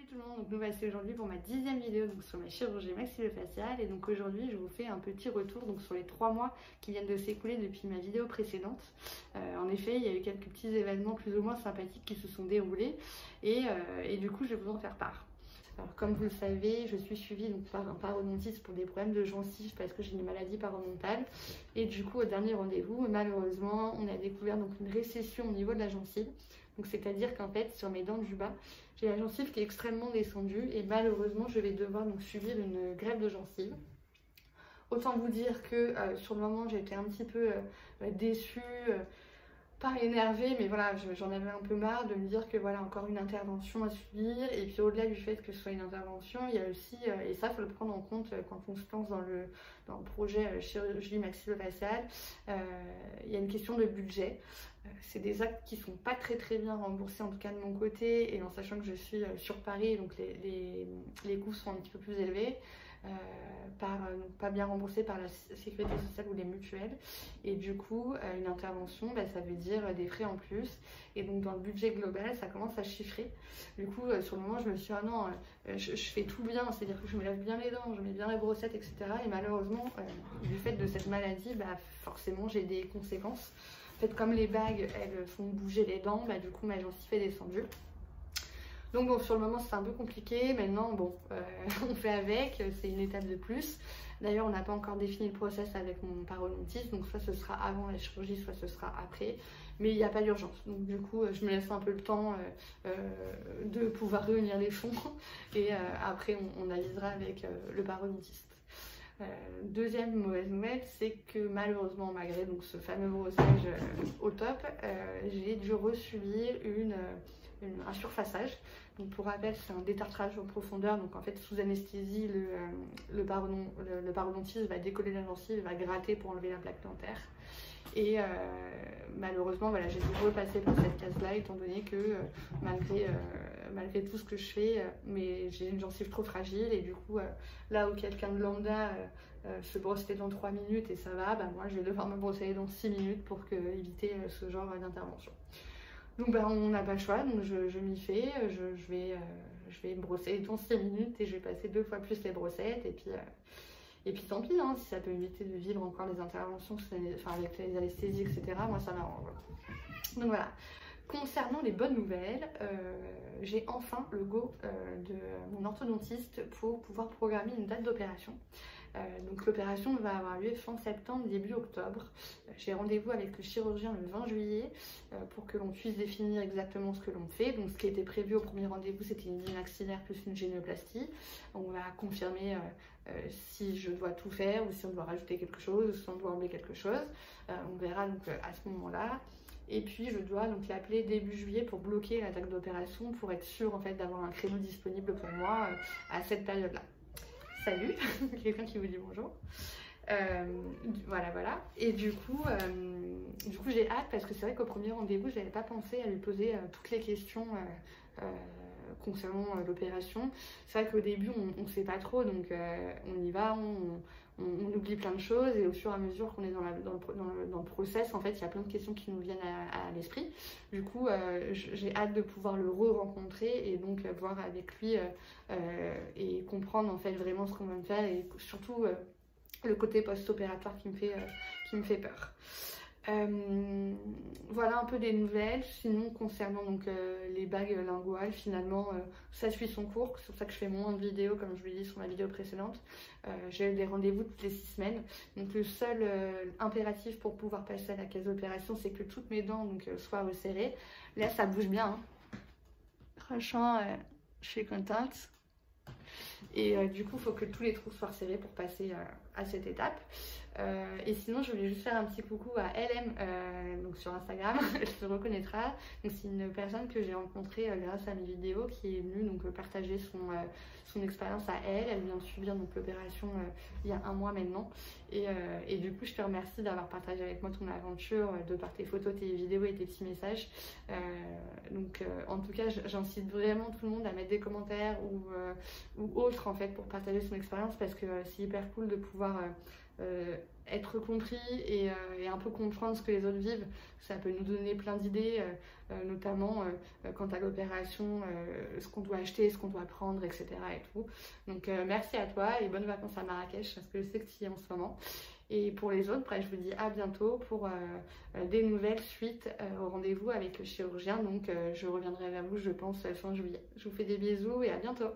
tout le monde, donc nous voici aujourd'hui pour ma 10e vidéo donc, sur ma chirurgie maxillofaciale. Et donc aujourd'hui je vous fais un petit retour donc, sur les 3 mois qui viennent de s'écouler depuis ma vidéo précédente. En effet il y a eu quelques petits événements plus ou moins sympathiques qui se sont déroulés et du coup je vais vous en faire part. Alors, comme vous le savez, je suis suivie donc, par un parodontiste pour des problèmes de gencives parce que j'ai une maladie parodontale. Et du coup, au dernier rendez-vous, malheureusement, on a découvert donc, une récession au niveau de la gencive. C'est-à-dire qu'en fait, sur mes dents du bas, j'ai la gencive qui est extrêmement descendue et malheureusement, je vais devoir donc, subir une greffe de gencive. Autant vous dire que sur le moment, j'étais un petit peu déçue. Pas énervée, mais voilà, j'en avais un peu marre de me dire que voilà, encore une intervention à subir. Et puis au-delà du fait que ce soit une intervention, il y a aussi, et ça faut le prendre en compte quand on se lance dans le projet chirurgie maxillofaciale, il y a une question de budget. C'est des actes qui sont pas très bien remboursés, en tout cas de mon côté, et en sachant que je suis sur Paris, donc les coûts sont un petit peu plus élevés. Pas bien remboursé par la sécurité sociale ou les mutuelles, et du coup une intervention ça veut dire des frais en plus, et donc dans le budget global ça commence à chiffrer. Du coup sur le moment je me suis dit ah non, je fais tout bien, c'est à dire que je me lave bien les dents, je mets bien les brossettes, etc. Et malheureusement du fait de cette maladie forcément j'ai des conséquences. En fait comme les bagues elles font bouger les dents, du coup ma gencive est descendue. Donc bon, sur le moment c'est un peu compliqué, maintenant bon, on fait avec, c'est une étape de plus. D'ailleurs on n'a pas encore défini le process avec mon parodontiste, donc soit ce sera avant la chirurgie, soit ce sera après. Mais il n'y a pas d'urgence, donc du coup je me laisse un peu le temps de pouvoir réunir les fonds et après on avisera avec le parodontiste. Deuxième mauvaise nouvelle, c'est que malheureusement malgré donc, ce fameux brossage au top, j'ai dû resubir un surfaçage. Donc pour rappel, c'est un détartrage en profondeur. Donc en fait, sous anesthésie, le parodontiste va décoller la gencive, va gratter pour enlever la plaque dentaire. Et malheureusement, voilà, j'ai dû repasser par cette case-là, étant donné que malgré tout ce que je fais, mais j'ai une gencive trop fragile. Et du coup, là où quelqu'un de lambda se brosse les dents 3 minutes et ça va, moi je vais devoir me brosser les dents 6 minutes pour éviter ce genre d'intervention. Donc on n'a pas le choix, donc je m'y fais, je vais me brosser les dents 6 minutes et je vais passer 2 fois plus les brossettes, et puis tant pis, hein, si ça peut éviter de vivre encore les interventions avec les anesthésies, etc., moi ça m'arrange. Donc voilà. Concernant les bonnes nouvelles, j'ai enfin le go de mon orthodontiste pour pouvoir programmer une date d'opération. Donc l'opération va avoir lieu fin septembre, début octobre. J'ai rendez-vous avec le chirurgien le 20 juillet pour que l'on puisse définir exactement ce que l'on fait. Donc ce qui était prévu au premier rendez-vous, c'était une ligne maxillaire plus une génioplastie. On va confirmer si je dois tout faire ou si on doit rajouter quelque chose ou si on doit enlever quelque chose. On verra donc à ce moment-là. Et puis je dois donc l'appeler début juillet pour bloquer la date d'opération, pour être sûre en fait d'avoir un créneau disponible pour moi à cette période-là. Salut, quelqu'un qui vous dit bonjour. Voilà. Et du coup j'ai hâte parce que c'est vrai qu'au premier rendez-vous, je n'avais pas pensé à lui poser toutes les questions concernant l'opération. C'est vrai qu'au début, on ne sait pas trop, donc on y va, on oublie plein de choses, et au fur et à mesure qu'on est dans le process, en fait, il y a plein de questions qui nous viennent à l'esprit. Du coup, j'ai hâte de pouvoir le re-rencontrer et donc voir avec lui et comprendre en fait vraiment ce qu'on va me faire, et surtout le côté post-opératoire qui me fait peur. Voilà un peu des nouvelles. Sinon concernant donc les bagues linguales, finalement ça suit son cours, c'est pour ça que je fais moins de vidéos comme je vous l'ai dit sur ma vidéo précédente. J'ai des rendez-vous toutes les 6 semaines, donc le seul impératif pour pouvoir passer à la case d'opération, c'est que toutes mes dents soient resserrées. Là ça bouge bien, hein. Franchement je suis contente. Et du coup il faut que tous les trous soient resserrés pour passer à cette étape. Et sinon je voulais juste faire un petit coucou à LM donc sur Instagram, elle se reconnaîtra. C'est une personne que j'ai rencontrée grâce à mes vidéos, qui est venue donc partager son expérience à elle. Elle vient de subir donc l'opération il y a 1 mois maintenant, et du coup je te remercie d'avoir partagé avec moi ton aventure de par tes photos, tes vidéos et tes petits messages. En tout cas j'incite vraiment tout le monde à mettre des commentaires ou autres en fait pour partager son expérience, parce que c'est hyper cool de pouvoir être compris et un peu comprendre ce que les autres vivent, ça peut nous donner plein d'idées, notamment quant à l'opération, ce qu'on doit acheter, ce qu'on doit prendre, etc. et tout. Donc merci à toi et bonnes vacances à Marrakech, parce que je sais que tu y es en ce moment. Et pour les autres, je vous dis à bientôt pour des nouvelles suites au rendez-vous avec le chirurgien. Donc je reviendrai vers vous, je pense, fin juillet. Je vous fais des bisous et à bientôt.